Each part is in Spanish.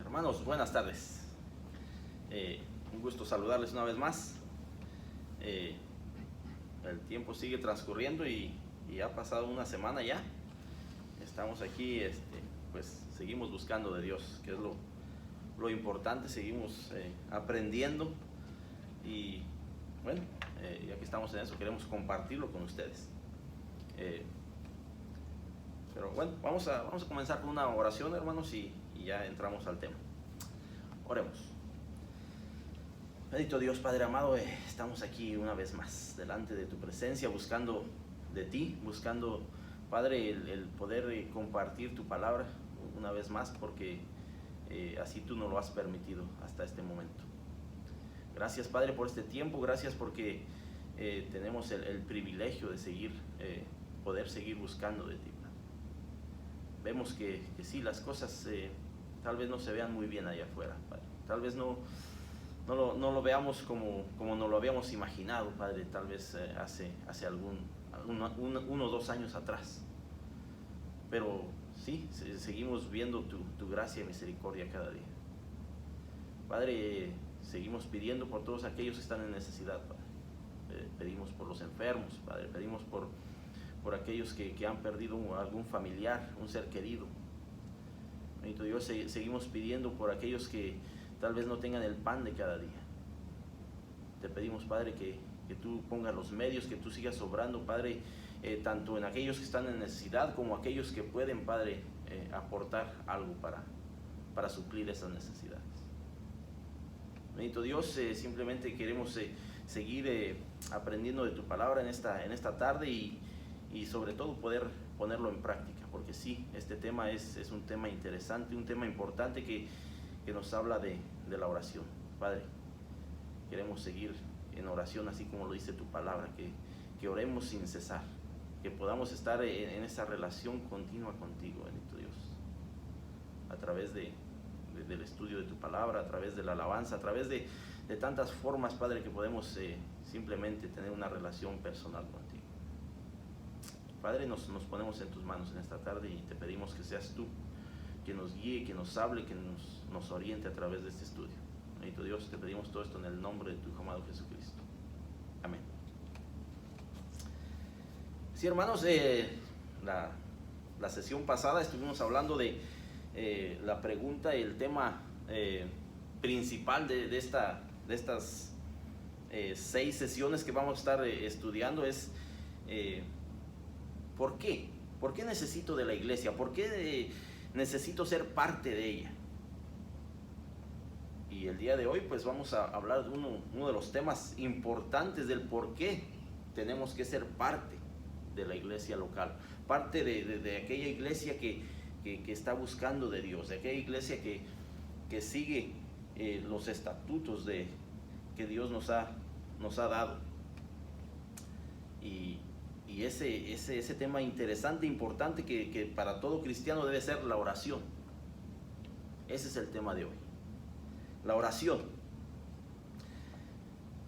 Hermanos, buenas tardes. Un gusto saludarles una vez más. El tiempo sigue transcurriendo y ha pasado una semana ya. Estamos aquí, pues seguimos buscando de Dios, que es lo importante. Seguimos aprendiendo y bueno, ya que estamos en eso, queremos compartirlo con ustedes. Pero bueno, vamos a comenzar con una oración, hermanos, y ya entramos al tema. Oremos. Bendito Dios, Padre amado, estamos aquí una vez más delante de tu presencia, buscando de ti, buscando, Padre, el poder compartir tu palabra una vez más, porque así tú nos lo has permitido hasta este momento. Gracias, Padre, por este tiempo. Gracias porque tenemos el privilegio de poder seguir buscando de ti. Vemos que sí, las cosas tal vez no se vean muy bien allá afuera, Padre. Tal vez no lo veamos como nos lo habíamos imaginado, Padre, tal vez hace uno o 2 años atrás. Pero sí, seguimos viendo tu gracia y misericordia cada día. Padre, seguimos pidiendo por todos aquellos que están en necesidad, Padre. Pedimos por los enfermos, Padre. Pedimos por aquellos que han perdido algún familiar, un ser querido. Bendito Dios, seguimos pidiendo por aquellos que tal vez no tengan el pan de cada día. Te pedimos, Padre, que tú pongas los medios, que tú sigas obrando, Padre, tanto en aquellos que están en necesidad como aquellos que pueden, Padre, aportar algo para suplir esas necesidades. Bendito Dios, simplemente queremos seguir aprendiendo de tu palabra en esta tarde y sobre todo poder ponerlo en práctica, porque sí, este tema es un tema interesante, un tema importante que nos habla de la oración. Padre, queremos seguir en oración así como lo dice tu palabra, que oremos sin cesar, que podamos estar en esa relación continua contigo, bendito Dios, a través del estudio de tu palabra, a través de la alabanza, a través de tantas formas, Padre, que podemos simplemente tener una relación personal contigo. Padre, nos ponemos en tus manos en esta tarde y te pedimos que seas tú quien nos guíe, que nos hable, que nos oriente a través de este estudio. Bendito Dios, te pedimos todo esto en el nombre de tu Hijo amado Jesucristo. Amén. Sí, hermanos, la sesión pasada estuvimos hablando de la pregunta y el tema principal de estas 6 sesiones que vamos a estar estudiando es ¿por qué? ¿Por qué necesito de la iglesia? ¿Por qué necesito ser parte de ella? Y el día de hoy pues vamos a hablar de uno de los temas importantes del por qué tenemos que ser parte de la iglesia local, parte de aquella iglesia que está buscando de Dios, de aquella iglesia que sigue los estatutos que Dios nos ha dado. Y ese tema interesante, importante, que para todo cristiano debe ser la oración. Ese es el tema de hoy, la oración.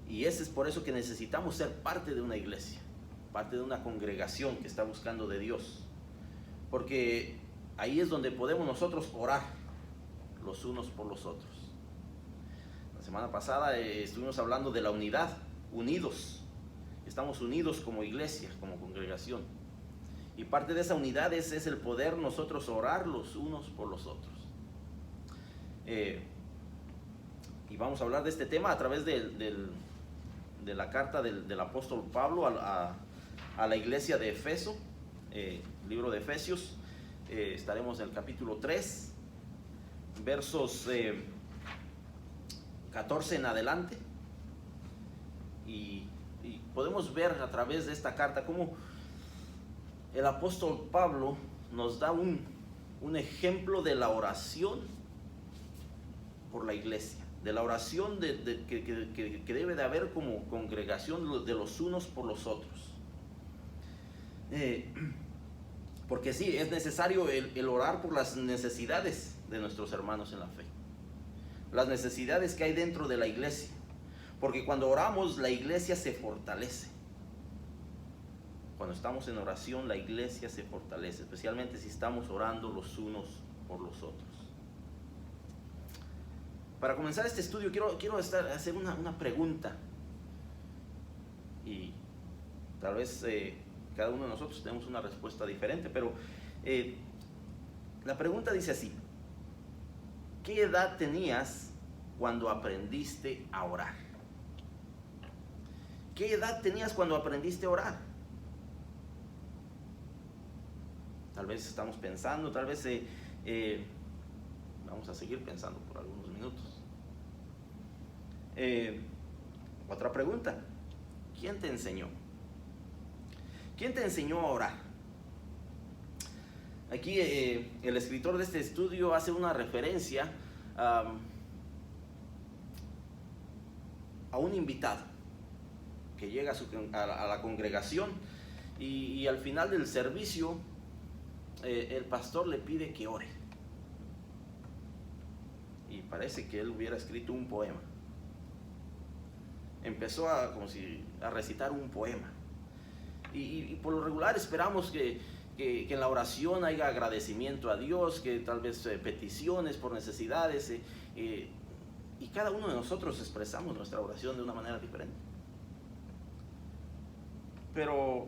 Y ese es por eso que necesitamos ser parte de una iglesia, parte de una congregación que está buscando de Dios, porque ahí es donde podemos nosotros orar los unos por los otros. La semana pasada estuvimos hablando de la unidad, unidos. Estamos unidos como iglesia, como congregación. Y parte de esa unidad es el poder nosotros orar los unos por los otros. Y vamos a hablar de este tema a través de la carta del apóstol Pablo a la iglesia de Efeso, libro de Efesios. Estaremos en el capítulo 3, versos 14 en adelante. Y podemos ver a través de esta carta cómo el apóstol Pablo nos da un ejemplo de la oración por la iglesia, de la oración que debe de haber como congregación de los unos por los otros. Porque sí, es necesario el orar por las necesidades de nuestros hermanos en la fe, las necesidades que hay dentro de la iglesia. Porque cuando oramos, la iglesia se fortalece. Cuando estamos en oración, la iglesia se fortalece, especialmente si estamos orando los unos por los otros. Para comenzar este estudio quiero hacer una pregunta. Y tal vez cada uno de nosotros tenemos una respuesta diferente, pero la pregunta dice así: ¿qué edad tenías cuando aprendiste a orar? ¿Qué edad tenías cuando aprendiste a orar? Tal vez estamos pensando, tal vez vamos a seguir pensando por algunos minutos. Otra pregunta: ¿quién te enseñó? ¿Quién te enseñó a orar? Aquí el escritor de este estudio hace una referencia a un invitado que llega a la congregación y al final del servicio el pastor le pide que ore. Y parece que él hubiera escrito un poema. Empezó como si a recitar un poema. Y por lo regular esperamos que en la oración haya agradecimiento a Dios, que tal vez peticiones por necesidades, y cada uno de nosotros expresamos nuestra oración de una manera diferente. Pero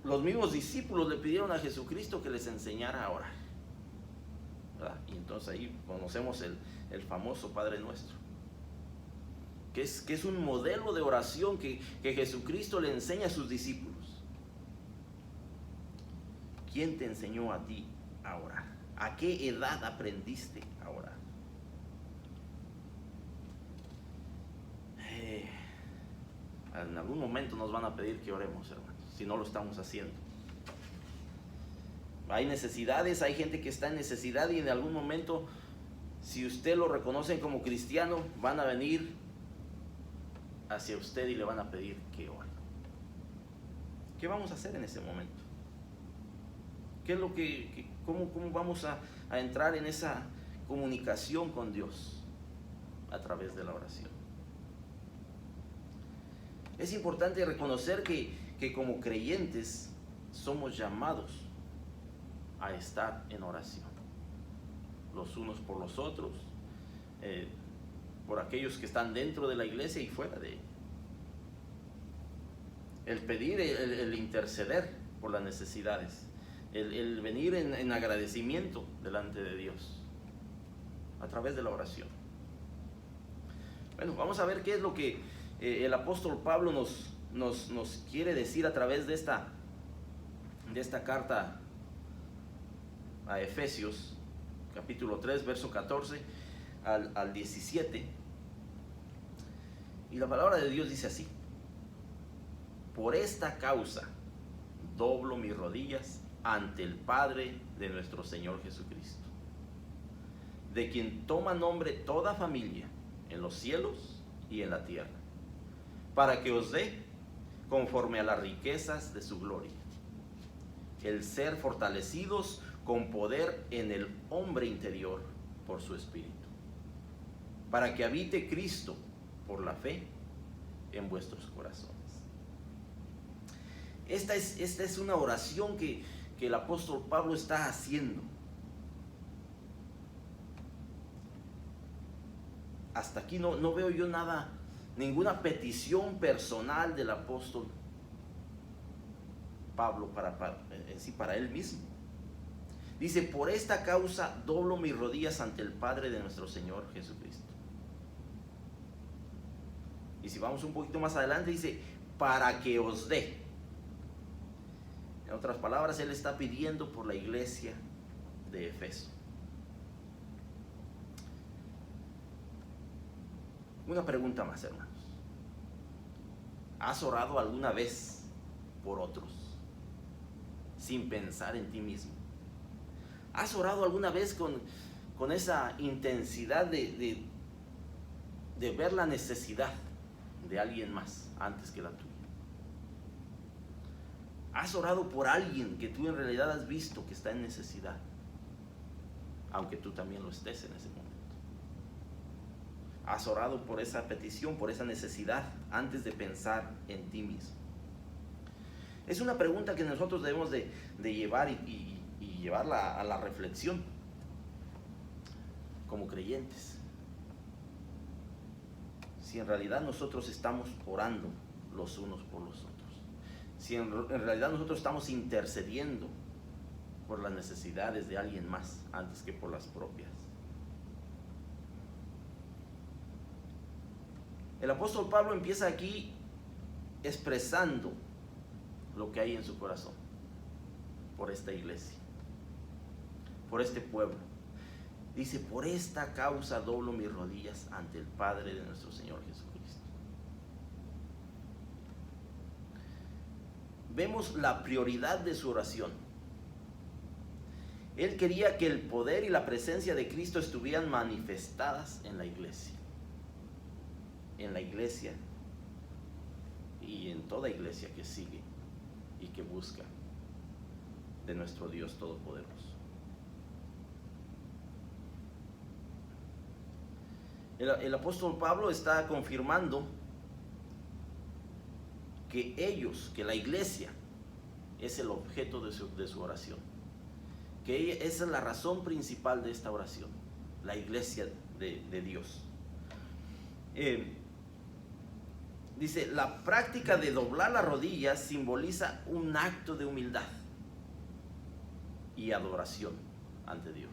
los mismos discípulos le pidieron a Jesucristo que les enseñara a orar, ¿verdad? Y entonces ahí conocemos el famoso Padre Nuestro, que es un modelo de oración que Jesucristo le enseña a sus discípulos. ¿Quién te enseñó a ti a orar? ¿A qué edad aprendiste a orar? En algún momento nos van a pedir que oremos, hermanos, si no lo estamos haciendo. Hay necesidades, hay gente que está en necesidad y en algún momento, si usted lo reconocen como cristiano, van a venir hacia usted y le van a pedir que ore. ¿Qué vamos a hacer en ese momento? ¿Qué es lo cómo vamos a entrar en esa comunicación con Dios? A través de la oración. Es importante reconocer que como creyentes somos llamados a estar en oración, los unos por los otros, por aquellos que están dentro de la iglesia y fuera de ella. El pedir, el interceder por las necesidades, el venir en agradecimiento delante de Dios a través de la oración. Bueno, vamos a ver qué es lo que el apóstol Pablo nos quiere decir a través de esta carta a Efesios, capítulo 3, verso 14 al 17. Y la palabra de Dios dice así: por esta causa doblo mis rodillas ante el Padre de nuestro Señor Jesucristo, de quien toma nombre toda familia en los cielos y en la tierra, para que os dé, conforme a las riquezas de su gloria, el ser fortalecidos con poder en el hombre interior por su espíritu, para que habite Cristo por la fe en vuestros corazones. Esta es una oración que el apóstol Pablo está haciendo. Hasta aquí no veo yo ninguna petición personal del apóstol Pablo para él mismo. Dice: por esta causa doblo mis rodillas ante el Padre de nuestro Señor Jesucristo. Y si vamos un poquito más adelante, dice: para que os dé. En otras palabras, él está pidiendo por la iglesia de Efeso. Una pregunta más, hermanos. ¿Has orado alguna vez por otros sin pensar en ti mismo? ¿Has orado alguna vez con esa intensidad de ver la necesidad de alguien más antes que la tuya? ¿Has orado por alguien que tú en realidad has visto que está en necesidad, aunque tú también lo estés en ese momento? ¿Has orado por esa petición, por esa necesidad, antes de pensar en ti mismo? Es una pregunta que nosotros debemos de llevar y llevarla a la reflexión como creyentes. si en realidad nosotros estamos orando los unos por los otros? Si en realidad nosotros estamos intercediendo por las necesidades de alguien más antes que por las propias. El apóstol Pablo empieza aquí expresando lo que hay en su corazón por esta iglesia, por este pueblo. Dice: por esta causa doblo mis rodillas ante el Padre de nuestro Señor Jesucristo. Vemos la prioridad de su oración. Él quería que el poder y la presencia de Cristo estuvieran manifestadas en la iglesia. En la iglesia y en toda iglesia que sigue y que busca de nuestro Dios Todopoderoso. El apóstol Pablo está confirmando que la iglesia es el objeto de su oración, que esa es la razón principal de esta oración, la iglesia de Dios. Dice: la práctica de doblar las rodillas simboliza un acto de humildad y adoración ante Dios.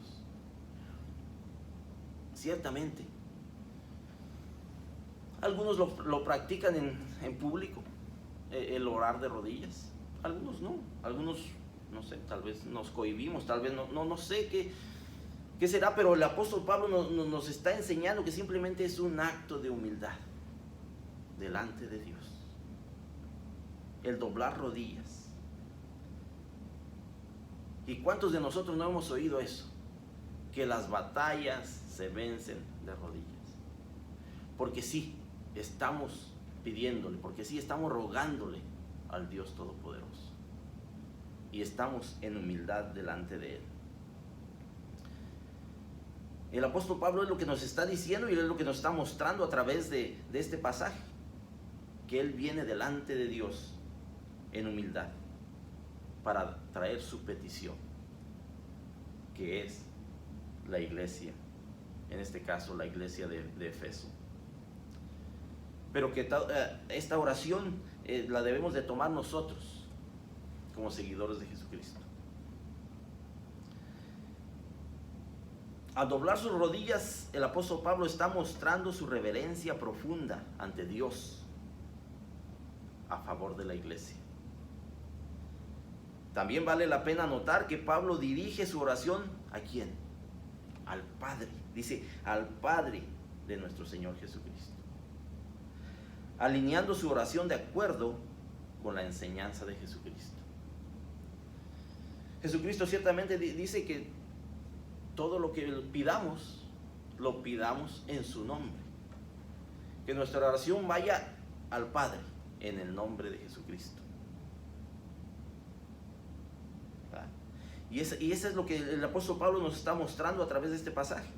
Ciertamente, algunos lo practican en público, el orar de rodillas. Algunos no, algunos, no sé, tal vez nos cohibimos, tal vez no sé qué será, pero el apóstol Pablo nos está enseñando que simplemente es un acto de humildad delante de Dios, el doblar rodillas. ¿Y cuántos de nosotros no hemos oído eso? Que las batallas se vencen de rodillas. Porque sí, estamos pidiéndole, porque sí, estamos rogándole al Dios Todopoderoso. Y estamos en humildad delante de Él. El apóstol Pablo es lo que nos está diciendo y es lo que nos está mostrando a través de este pasaje. Que Él viene delante de Dios en humildad para traer su petición, que es la iglesia, en este caso la iglesia de Efeso. Pero que esta oración la debemos de tomar nosotros como seguidores de Jesucristo. Al doblar sus rodillas, el apóstol Pablo está mostrando su reverencia profunda ante Dios a favor de la iglesia. También vale la pena notar que Pablo dirige su oración ¿a quién? Al Padre. Dice: al Padre de nuestro Señor Jesucristo, alineando su oración de acuerdo con la enseñanza de Jesucristo. Jesucristo ciertamente dice que todo lo que pidamos, lo pidamos en su nombre. Que nuestra oración vaya al Padre en el nombre de Jesucristo. Y eso es lo que el apóstol Pablo nos está mostrando a través de este pasaje.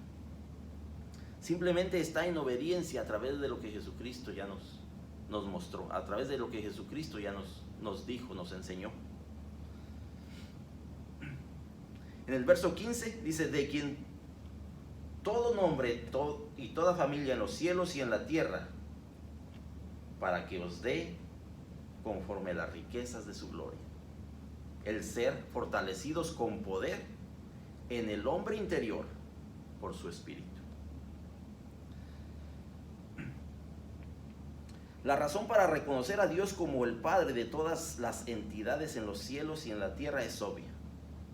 Simplemente está en obediencia a través de lo que Jesucristo ya nos mostró, a través de lo que Jesucristo ya nos dijo, nos enseñó. En el verso 15 dice: de quien todo nombre y toda familia en los cielos y en la tierra, para que os dé conforme a las riquezas de su gloria, el ser fortalecidos con poder en el hombre interior por su espíritu. La razón para reconocer a Dios como el Padre de todas las entidades en los cielos y en la tierra es obvia.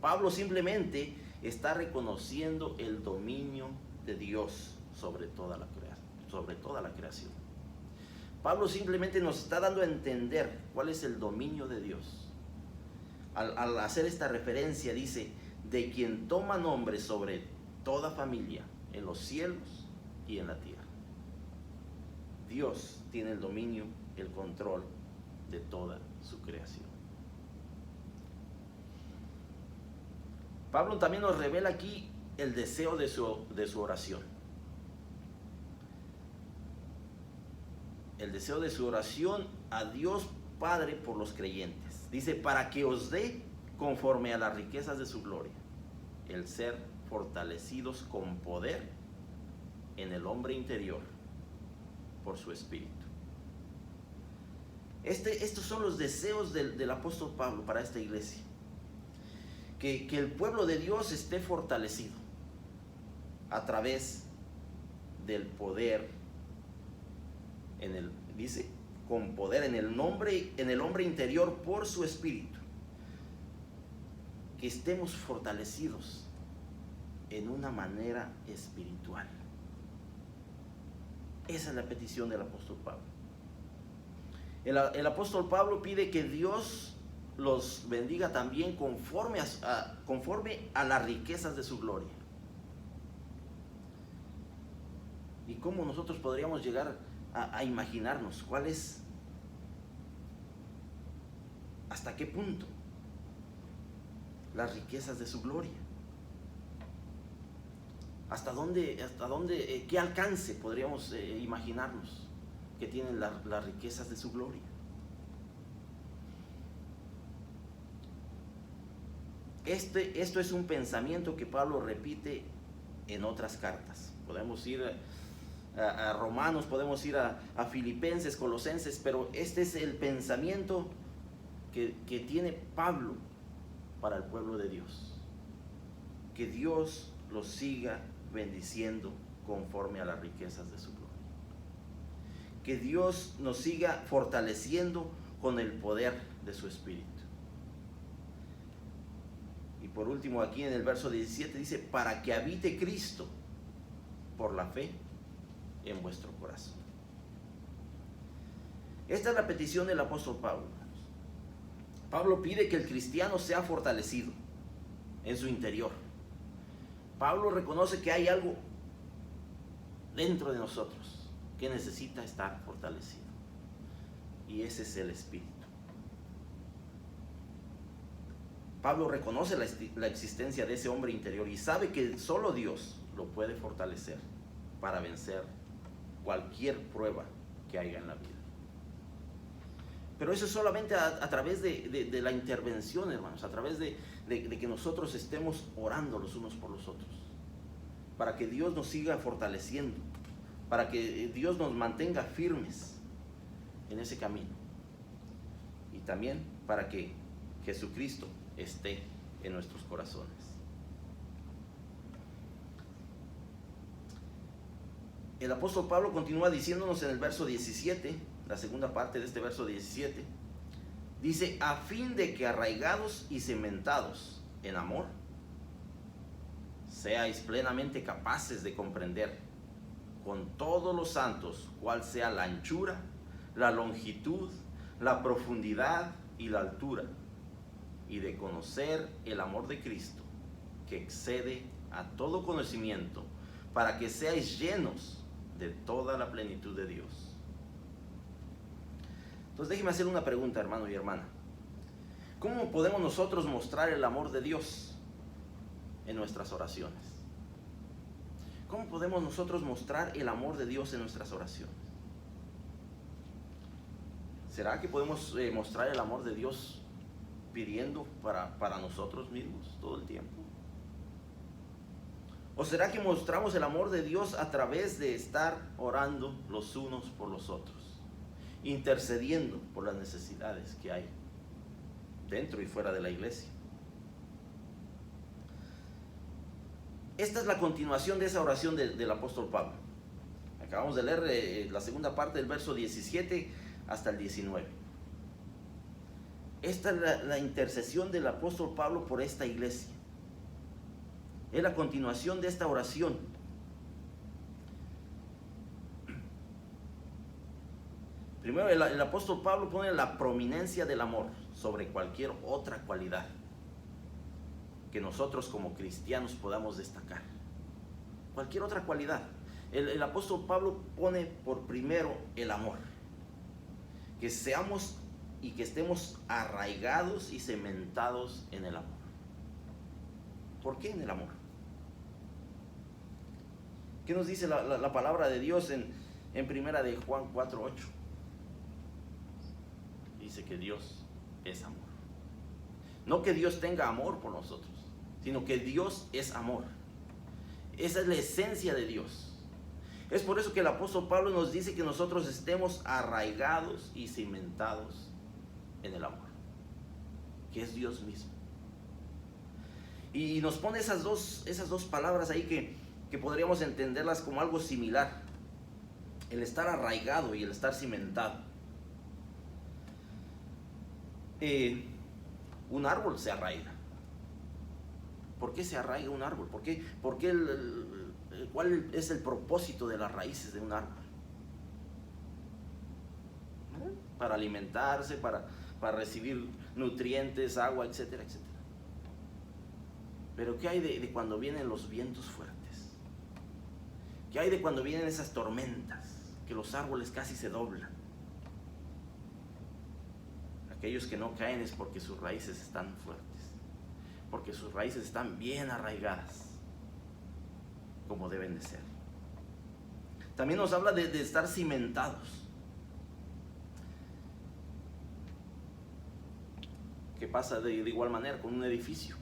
Pablo simplemente está reconociendo el dominio de Dios sobre toda la creación. Pablo simplemente nos está dando a entender cuál es el dominio de Dios. Al hacer esta referencia dice: de quien toma nombre sobre toda familia en los cielos y en la tierra. Dios tiene el dominio, el control de toda su creación. Pablo también nos revela aquí el deseo de su oración. El deseo de su oración a Dios Padre por los creyentes. Dice: para que os dé conforme a las riquezas de su gloria, el ser fortalecidos con poder en el hombre interior por su Espíritu. Estos son los deseos del apóstol Pablo para esta iglesia. Que el pueblo de Dios esté fortalecido a través del poder, dice, con poder en el hombre interior por su Espíritu. Que estemos fortalecidos en una manera espiritual. Esa es la petición del apóstol Pablo. El apóstol Pablo pide que Dios los bendiga también conforme a las riquezas de su gloria. ¿Y cómo nosotros podríamos llegar a imaginarnos cuál es, hasta qué punto las riquezas de su gloria? ¿Hasta dónde, qué alcance podríamos imaginarnos que tienen las riquezas de su gloria? Esto es un pensamiento que Pablo repite en otras cartas. Podemos ir a Romanos, podemos ir a Filipenses, Colosenses, pero este es el pensamiento que tiene Pablo para el pueblo de Dios. Que Dios los siga bendiciendo conforme a las riquezas de su gloria. Que Dios nos siga fortaleciendo con el poder de su Espíritu. Y por último, aquí en el verso 17 dice: para que habite Cristo por la fe en vuestro corazón. Esta es la petición del apóstol Pablo. Pablo pide que el cristiano sea fortalecido en su interior. Pablo reconoce que hay algo dentro de nosotros que necesita estar fortalecido, y ese es el Espíritu. Pablo reconoce la existencia de ese hombre interior y sabe que solo Dios lo puede fortalecer para vencer cualquier prueba que haya en la vida. Pero eso es solamente a través de la intervención, hermanos, a través de que nosotros estemos orando los unos por los otros, para que Dios nos siga fortaleciendo, para que Dios nos mantenga firmes en ese camino, y también para que Jesucristo esté en nuestros corazones. El apóstol Pablo continúa diciéndonos en el verso 17, la segunda parte de este verso 17, dice: a fin de que arraigados y cimentados en amor, seáis plenamente capaces de comprender con todos los santos cuál sea la anchura, la longitud, la profundidad y la altura, y de conocer el amor de Cristo, que excede a todo conocimiento, para que seáis llenos de toda la plenitud de Dios. Entonces déjeme hacer una pregunta, hermano y hermana. ¿Cómo podemos nosotros mostrar el amor de Dios en nuestras oraciones? ¿Cómo podemos nosotros mostrar el amor de Dios en nuestras oraciones? ¿Será que podemos mostrar el amor de Dios pidiendo para nosotros mismos todo el tiempo? ¿O será que mostramos el amor de Dios a través de estar orando los unos por los otros, intercediendo por las necesidades que hay dentro y fuera de la iglesia? Esta es la continuación de esa oración del apóstol Pablo. Acabamos de leer la segunda parte del verso 17 hasta el 19. Esta es la intercesión del apóstol Pablo por esta iglesia. Es la continuación de esta oración. Primero, el apóstol Pablo pone la prominencia del amor sobre cualquier otra cualidad que nosotros como cristianos podamos destacar. Cualquier otra cualidad. El apóstol Pablo pone por primero el amor. Que seamos y que estemos arraigados y cementados en el amor. ¿Por qué en el amor? ¿Qué nos dice la palabra de Dios en primera de Juan 4:8? Dice que Dios es amor. No que Dios tenga amor por nosotros, sino que Dios es amor. Esa es la esencia de Dios. Es por eso que el apóstol Pablo nos dice que nosotros estemos arraigados y cimentados en el amor, que es Dios mismo. Y nos pone esas dos palabras ahí que podríamos entenderlas como algo similar: el estar arraigado y el estar cimentado. Un árbol se arraiga. ¿Por qué se arraiga un árbol? ¿Cuál es el propósito de las raíces de un árbol? Para alimentarse, para recibir nutrientes, agua, etcétera, etcétera. Pero ¿qué hay de cuando vienen los vientos fuertes? ¿Qué hay de cuando vienen esas tormentas? Que los árboles casi se doblan. Aquellos que no caen es porque sus raíces están fuertes, porque sus raíces están bien arraigadas, como deben de ser. También nos habla de estar cimentados. ¿Qué pasa de igual manera con un edificio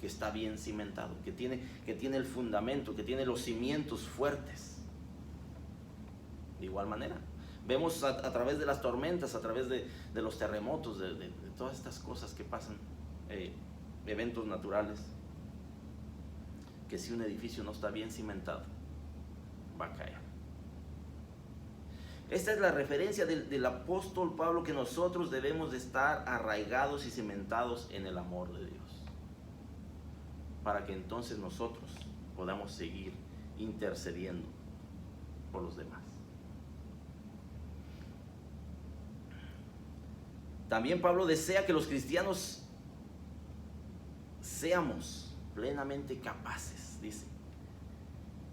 que está bien cimentado, que tiene el fundamento, que tiene los cimientos fuertes? De igual manera, vemos a través de las tormentas, a través de los terremotos, de todas estas cosas que pasan, eventos naturales, que si un edificio no está bien cimentado, va a caer. Esta es la referencia del apóstol Pablo, que nosotros debemos de estar arraigados y cimentados en el amor de Dios, para que entonces nosotros podamos seguir intercediendo por los demás. También Pablo desea que los cristianos seamos plenamente capaces, dice,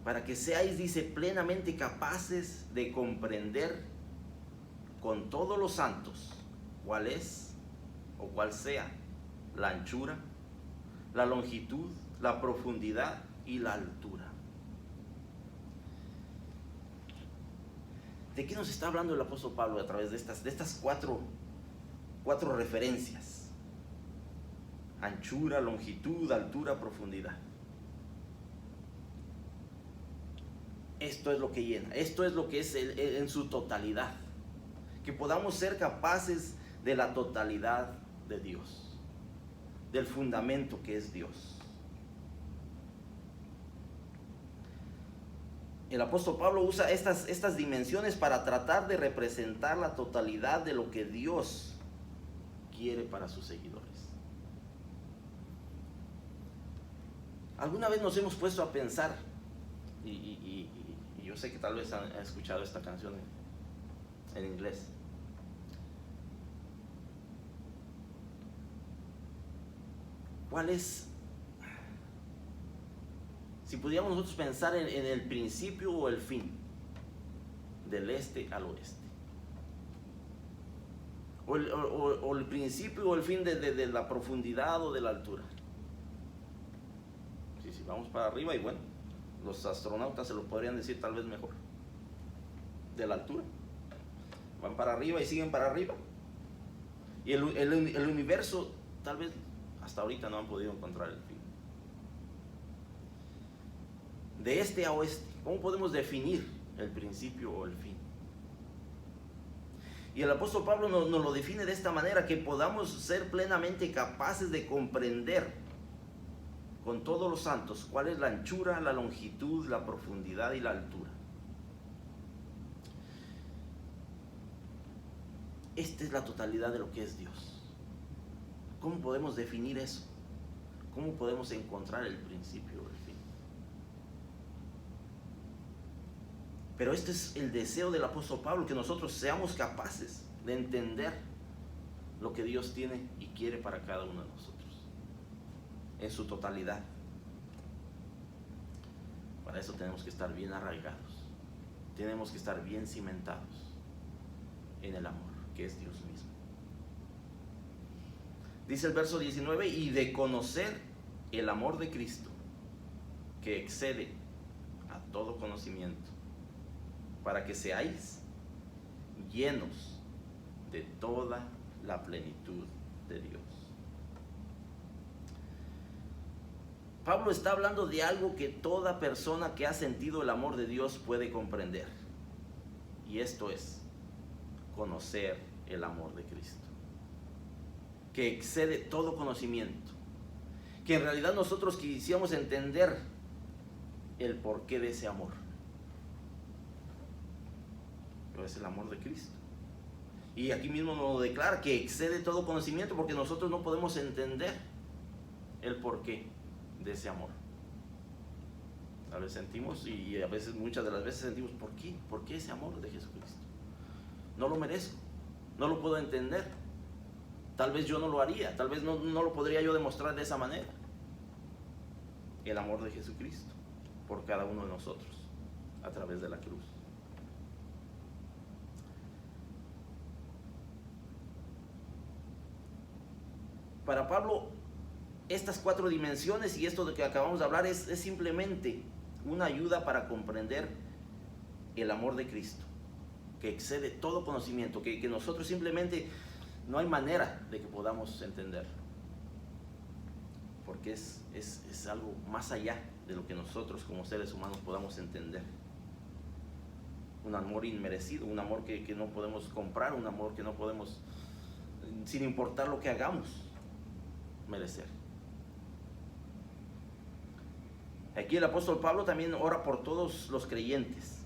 para que seáis, dice, plenamente capaces de comprender con todos los santos cuál es o cuál sea la anchura, la longitud, la profundidad y la altura. ¿De qué nos está hablando el apóstol Pablo a través de estas cuatro referencias? Anchura, longitud, altura, profundidad. Esto es lo que llena, esto es lo que es en su totalidad. Que podamos ser capaces de la totalidad de Dios, del fundamento que es Dios. El apóstol Pablo usa estas dimensiones para tratar de representar la totalidad de lo que Dios quiere para sus seguidores. ¿Alguna vez nos hemos puesto a pensar, y yo sé que tal vez han escuchado esta canción en inglés, cuál es, si pudiéramos nosotros pensar en el principio o el fin, del este al oeste, o el principio o el fin de la profundidad o de la altura? Si vamos para arriba, y bueno, los astronautas se lo podrían decir tal vez mejor, de la altura. Van para arriba y siguen para arriba. Y el universo, tal vez hasta ahorita no han podido encontrar el fin. De este a oeste, ¿cómo podemos definir el principio o el fin? Y el apóstol Pablo nos lo define de esta manera: que podamos ser plenamente capaces de comprender con todos los santos cuál es la anchura, la longitud, la profundidad y la altura. Esta es la totalidad de lo que es Dios. ¿Cómo podemos definir eso? ¿Cómo podemos encontrar el principio o el fin? Pero este es el deseo del apóstol Pablo, que nosotros seamos capaces de entender lo que Dios tiene y quiere para cada uno de nosotros, en su totalidad. Para eso tenemos que estar bien arraigados, tenemos que estar bien cimentados en el amor, que es Dios mismo. Dice el verso 19: y de conocer el amor de Cristo, que excede a todo conocimiento, para que seáis llenos de toda la plenitud de Dios. Pablo está hablando de algo que toda persona que ha sentido el amor de Dios puede comprender. Y esto es conocer el amor de Cristo, que excede todo conocimiento. Que en realidad nosotros quisiéramos entender el porqué de ese amor. Pero es el amor de Cristo. Y aquí mismo nos lo declara, que excede todo conocimiento, porque nosotros no podemos entender el porqué de ese amor. A veces sentimos, y a veces, muchas de las veces sentimos, ¿por qué? ¿Por qué ese amor de Jesucristo? No lo merezco, no lo puedo entender. Tal vez yo no lo haría, tal vez no lo podría yo demostrar de esa manera. El amor de Jesucristo por cada uno de nosotros a través de la cruz. Para Pablo, estas 4 dimensiones y esto de que acabamos de hablar es simplemente una ayuda para comprender el amor de Cristo, que excede todo conocimiento, que nosotros simplemente no hay manera de que podamos entender, porque es algo más allá de lo que nosotros como seres humanos podamos entender. Un amor inmerecido, un amor que no podemos comprar, un amor que no podemos, sin importar lo que hagamos, merecer. Aquí el apóstol Pablo también ora por todos los creyentes,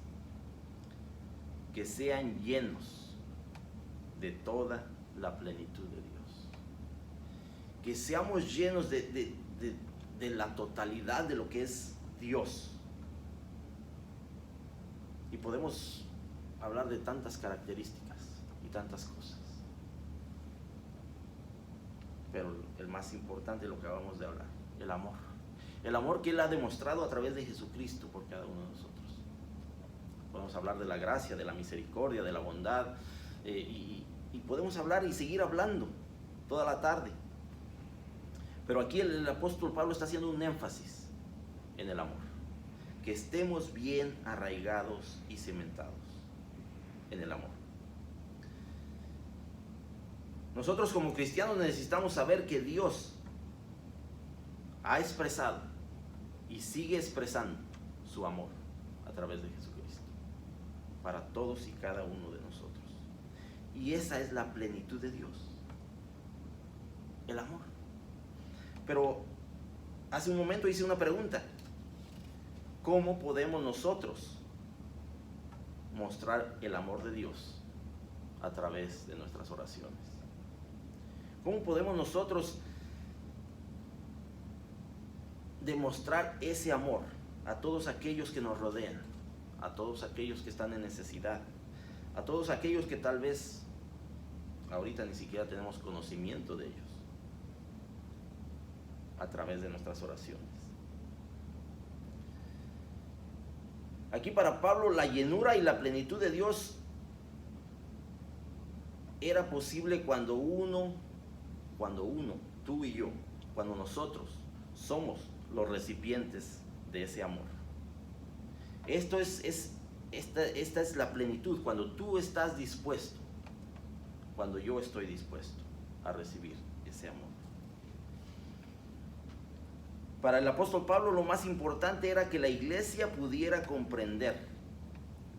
que sean llenos de toda la plenitud de Dios, que seamos llenos de la totalidad de lo que es Dios. Y podemos hablar de tantas características y tantas cosas, pero el más importante es lo que acabamos de hablar, el amor. El amor que Él ha demostrado a través de Jesucristo por cada uno de nosotros. Podemos hablar de la gracia, de la misericordia, de la bondad, y podemos hablar y seguir hablando toda la tarde. Pero aquí el apóstol Pablo está haciendo un énfasis en el amor. Que estemos bien arraigados y cimentados en el amor. Nosotros como cristianos necesitamos saber que Dios ha expresado y sigue expresando su amor a través de Jesucristo para todos y cada uno de nosotros. Y esa es la plenitud de Dios, el amor. Pero hace un momento hice una pregunta: ¿cómo podemos nosotros mostrar el amor de Dios a través de nuestras oraciones? ¿Cómo podemos nosotros demostrar ese amor a todos aquellos que nos rodean, a todos aquellos que están en necesidad, a todos aquellos que tal vez ahorita ni siquiera tenemos conocimiento de ellos, a través de nuestras oraciones? Aquí para Pablo la llenura y la plenitud de Dios era posible cuando uno, tú y yo, cuando nosotros somos los recipientes de ese amor. Esta es la plenitud, cuando tú estás dispuesto, cuando yo estoy dispuesto a recibir ese amor. Para el apóstol Pablo lo más importante era que la iglesia pudiera comprender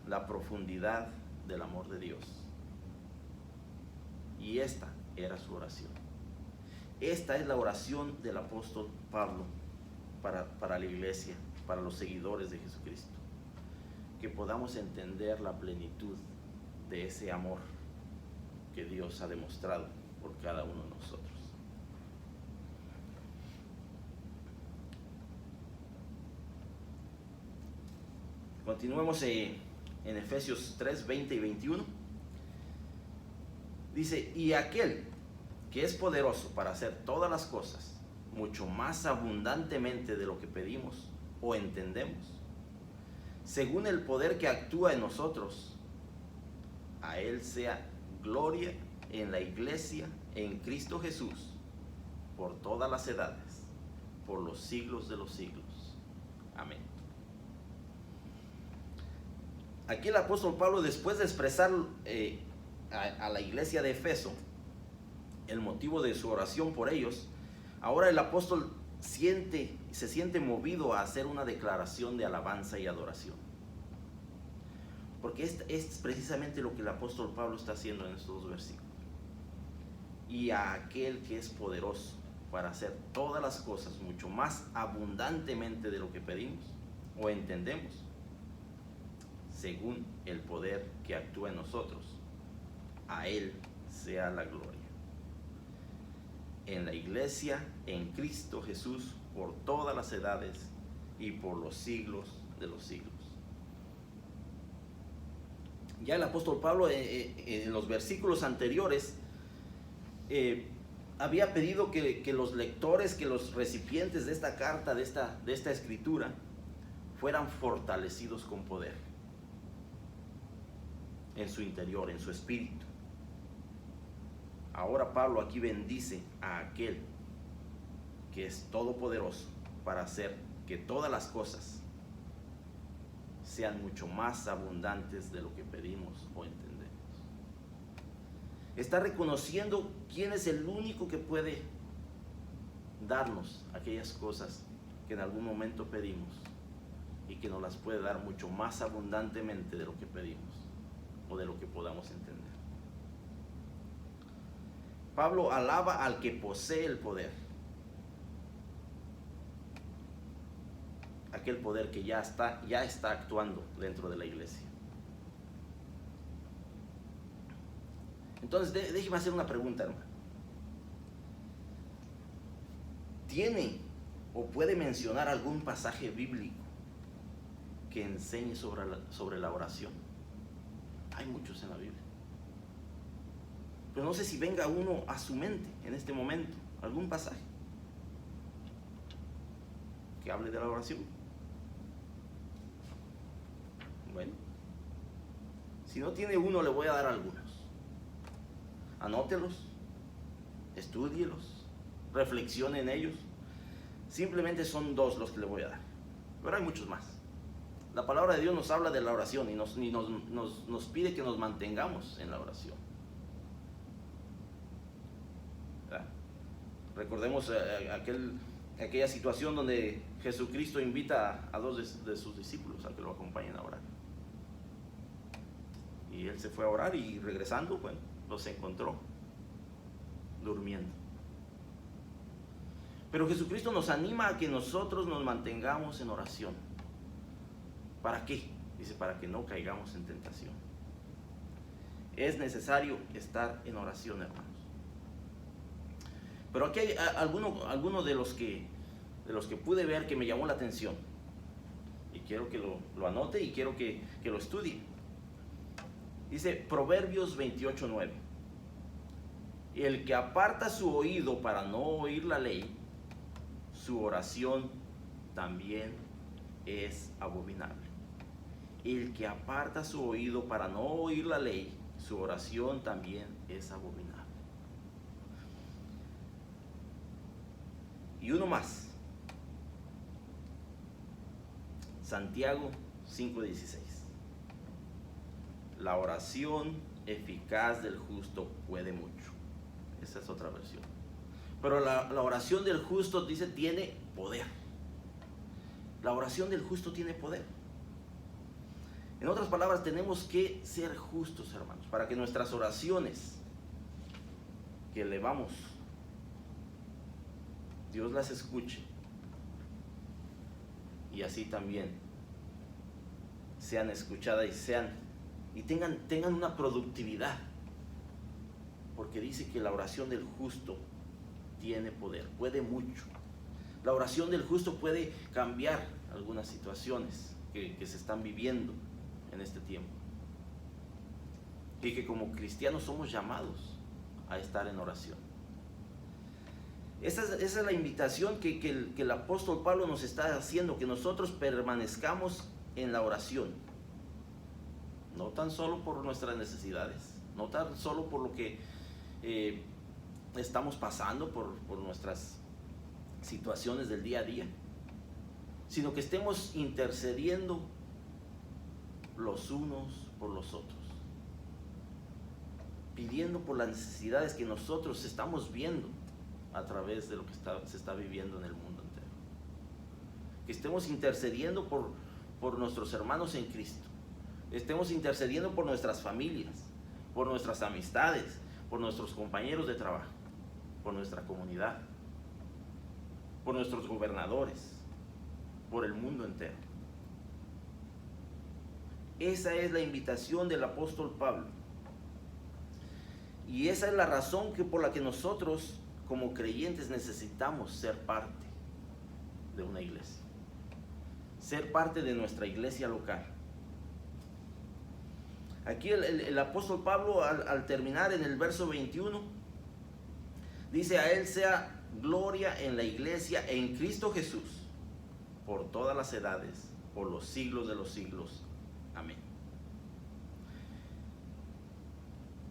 la profundidad del amor de Dios. Y esta era su oración. Esta es la oración del apóstol Pablo para la iglesia, para los seguidores de Jesucristo. Que podamos entender la plenitud de ese amor que Dios ha demostrado por cada uno de nosotros. Continuemos en Efesios 3, 20 y 21. Dice: y aquel que es poderoso para hacer todas las cosas mucho más abundantemente de lo que pedimos o entendemos, según el poder que actúa en nosotros, a Él sea gloria en la iglesia en Cristo Jesús por todas las edades, por los siglos de los siglos. Amén. Aquí el apóstol Pablo, después de expresar a la iglesia de Efeso el motivo de su oración por ellos, ahora el apóstol se siente movido a hacer una declaración de alabanza y adoración. Porque es precisamente lo que el apóstol Pablo está haciendo en estos dos versículos. Y a aquel que es poderoso para hacer todas las cosas mucho más abundantemente de lo que pedimos o entendemos, según el poder que actúa en nosotros, a Él sea la gloria. En la iglesia, en Cristo Jesús, por todas las edades y por los siglos de los siglos. Ya el apóstol Pablo en los versículos anteriores había pedido que los lectores, que los recipientes de esta carta, de esta escritura, fueran fortalecidos con poder en su interior, en su espíritu. Ahora Pablo aquí bendice a aquel que es todopoderoso para hacer que todas las cosas sean mucho más abundantes de lo que pedimos o entendemos. Está reconociendo quién es el único que puede darnos aquellas cosas que en algún momento pedimos y que nos las puede dar mucho más abundantemente de lo que pedimos o de lo que podamos entender. Pablo alaba al que posee el poder, aquel poder que ya está actuando dentro de la iglesia. Entonces déjeme hacer una pregunta, hermano. ¿Tiene o puede mencionar algún pasaje bíblico que enseñe sobre la oración? Hay muchos en la Biblia, pero no sé si venga uno a su mente en este momento, algún pasaje que hable de la oración. Bueno, si no tiene uno, le voy a dar algunos. Anótelos, estúdielos, reflexione en ellos. Simplemente son dos los que le voy a dar, pero hay muchos más. La palabra de Dios nos habla de la oración y nos pide que nos mantengamos en la oración. ¿Verdad? Recordemos aquella situación donde Jesucristo invita a dos de sus discípulos a que lo acompañen a orar. Y él se fue a orar y regresando, bueno, los encontró durmiendo. Pero Jesucristo nos anima a que nosotros nos mantengamos en oración. ¿Para qué? Dice, para que no caigamos en tentación. Es necesario estar en oración, hermanos. Pero aquí hay algunos de los que pude ver que me llamó la atención. Y quiero que lo anote y quiero que lo estudie. Dice Proverbios 28:9. El que aparta su oído para no oír la ley, su oración también es abominable. El que aparta su oído para no oír la ley, su oración también es abominable. Y uno más. Santiago 5:16. La oración eficaz del justo puede mucho. Esa es otra versión. Pero la oración del justo, dice, tiene poder. La oración del justo tiene poder. En otras palabras, tenemos que ser justos, hermanos, para que nuestras oraciones que elevamos, Dios las escuche y así también sean escuchadas y tengan una productividad, porque dice que la oración del justo tiene poder, puede mucho. La oración del justo puede cambiar algunas situaciones que se están viviendo en este tiempo, y que como cristianos somos llamados a estar en oración. Esa es la invitación que el apóstol Pablo nos está haciendo, que nosotros permanezcamos en la oración, no tan solo por nuestras necesidades, no tan solo por lo que estamos pasando, por nuestras situaciones del día a día, sino que estemos intercediendo los unos por los otros, pidiendo por las necesidades que nosotros estamos viendo a través de lo que se está viviendo en el mundo entero. que estemos intercediendo por nuestros hermanos en Cristo, estemos intercediendo por nuestras familias, por nuestras amistades, por nuestros compañeros de trabajo, por nuestra comunidad, por nuestros gobernadores, por el mundo entero. Esa es la invitación del apóstol Pablo. Y esa es la razón por la que nosotros como creyentes necesitamos ser parte de una iglesia, ser parte de nuestra iglesia local. Aquí el apóstol Pablo al terminar en el verso 21 dice: a él sea gloria en la iglesia en Cristo Jesús por todas las edades, por los siglos de los siglos. Amén.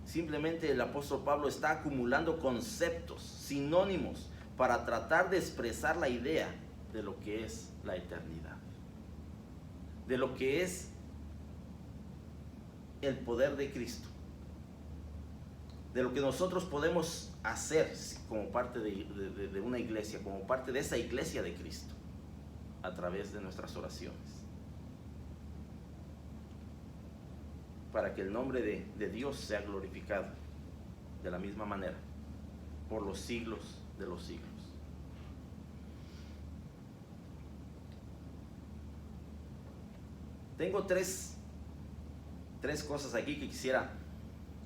Simplemente el apóstol Pablo está acumulando conceptos, sinónimos, para tratar de expresar la idea de lo que es la eternidad, de lo que es el poder de Cristo, de lo que nosotros podemos hacer como parte de una iglesia, como parte de esa iglesia de Cristo, a través de nuestras oraciones, para que el nombre de Dios sea glorificado de la misma manera por los siglos de los siglos. Tengo tres cosas aquí que quisiera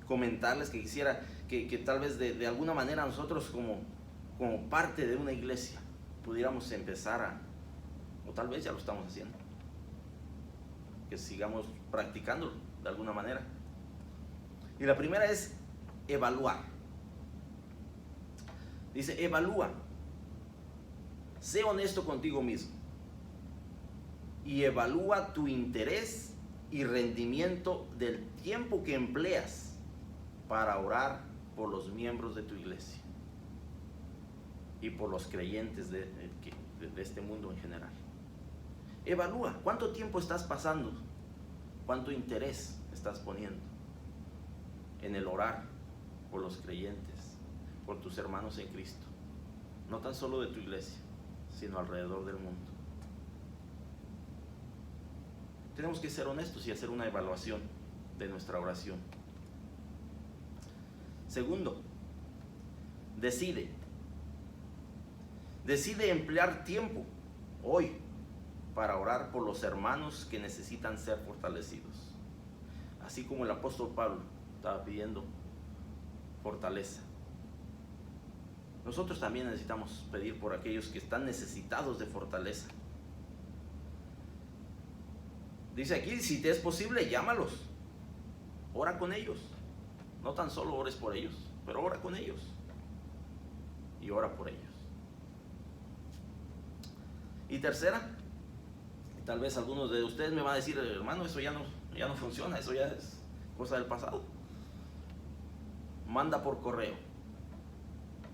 comentarles, que quisiera que tal vez de alguna manera nosotros como parte de una iglesia pudiéramos empezar o tal vez ya lo estamos haciendo, que sigamos practicándolo de alguna manera. Y la primera es evaluar. Dice: evalúa, sé honesto contigo mismo y evalúa tu interés y rendimiento del tiempo que empleas para orar por los miembros de tu iglesia y por los creyentes de este mundo en general. Evalúa cuánto tiempo estás pasando, cuánto interés estás poniendo en el orar por los creyentes, por tus hermanos en Cristo, no tan solo de tu iglesia, sino alrededor del mundo. Tenemos que ser honestos y hacer una evaluación de nuestra oración. Segundo, decide emplear tiempo hoy para orar por los hermanos que necesitan ser fortalecidos. Así como el apóstol Pablo estaba pidiendo fortaleza, nosotros también necesitamos pedir por aquellos que están necesitados de fortaleza. Dice aquí: si te es posible, llámalos, ora con ellos. No tan solo ores por ellos, pero ora con ellos y ora por ellos. Y tercera, tal vez algunos de ustedes me van a decir: hermano, eso ya no funciona, eso ya es cosa del pasado. Manda por correo.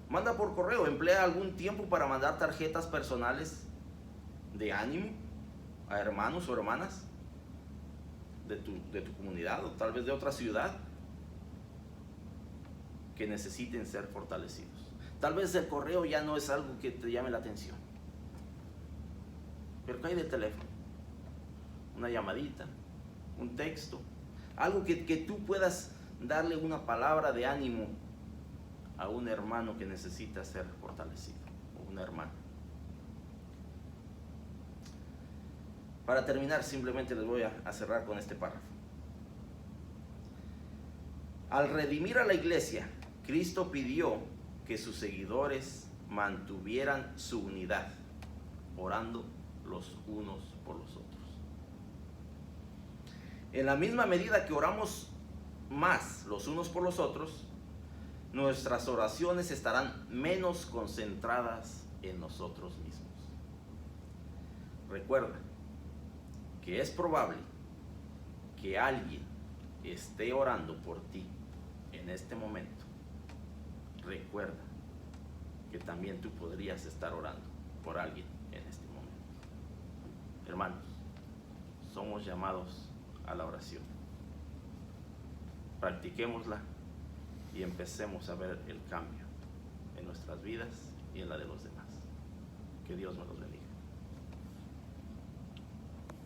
Manda por correo, emplea algún tiempo para mandar tarjetas personales de ánimo a hermanos o hermanas de tu comunidad o tal vez de otra ciudad que necesiten ser fortalecidos. Tal vez el correo ya no es algo que te llame la atención, pero cae del teléfono, una llamadita, un texto, algo que tú puedas darle una palabra de ánimo a un hermano que necesita ser fortalecido, o una hermana. Para terminar, simplemente les voy a cerrar con este párrafo. Al redimir a la iglesia, Cristo pidió que sus seguidores mantuvieran su unidad, orando los unos por los otros. En la misma medida que oramos más los unos por los otros, nuestras oraciones estarán menos concentradas en nosotros mismos. Recuerda que es probable que alguien esté orando por ti en este momento. Recuerda que también tú podrías estar orando por alguien en este momento. Hermanos, somos llamados a la oración. Practiquémosla y empecemos a ver el cambio en nuestras vidas y en la de los demás. Que Dios nos los bendiga.